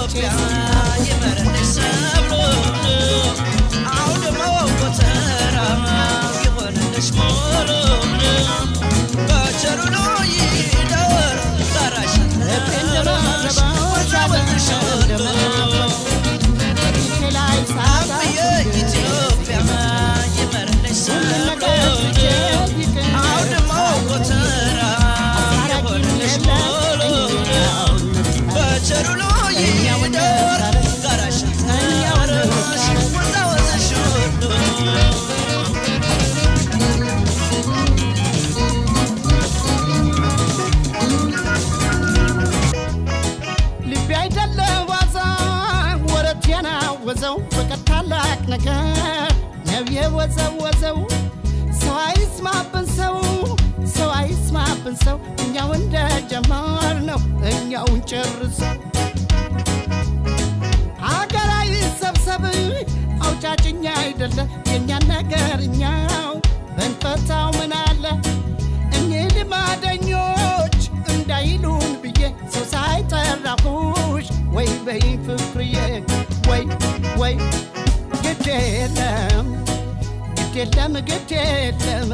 ኢትዮጵያ ይመረልሽ ሰብሎ አውድማው ጎተራ ይሆንልሽ ሞሎ በቸሩ ነው ይደር ዳራሽ ኢትዮጵያ ይመረልሽ ሰብሎ አውድማው ጎተራ ይሆንልሽ ሞሎ በቸሩ ነው ይደር ዳራሽ ወዛወዝሽ ሁሉ ወዘው ፍቅር ታላቅ ነገር ነው የወዘወዘው ሰው አይስማብን ሰው አይስማብን ሰው እኛው እንደጀመር ነው እኛው እንጨርሰው አገር አይሰብሰብ አውጫጭኛ አይደለ የኛን ነገር እኛው ብንፈታው ምን አለ እኚህ ልማደኞች እንዳይሉን ብዬ ሰው ሳይጠራሁሽ ወይ በይ ፍቅርዬ ወይ ግድ የለም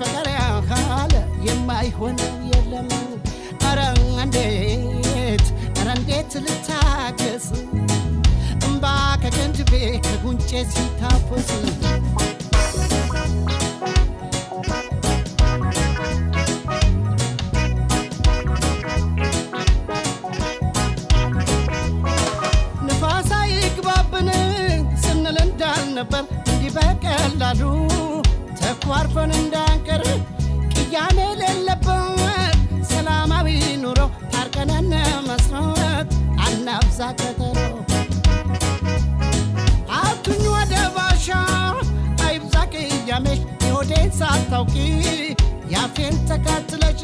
ፍቅር ያካለ የማይሆን የለም ኧረ እንዴት ልታገስ እምባ ከቅንድቤ ከጉንጬ ሲታፈስ ነበር እንዲህ በቀላሉ ተኳርፈን እንዳንቀር ቅያሜ የሌለበት ሰላማዊ ኑሮ ታርቀን መስራት አናብዛ ቀጠሮ አቱኝ ወደ ባሻ አይብዛ ቅያሜሽ የሆዴን ሳታውቂ ያፌን ተካትለሽ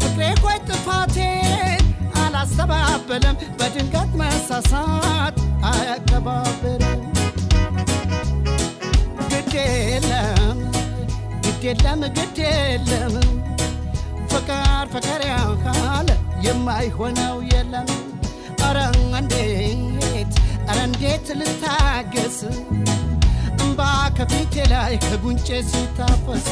ፍቅሬ ቆይ ጥፋቴን አላስተባበለም በድንገት መሳሳት አያቀባብርም ግድ የለም ፍቅር ያካለ የማይሆነው የለም ኧረ እንዴት ልታገስ እምባ ከፊቴ ላይ ከጉንጬ ሲታፈስ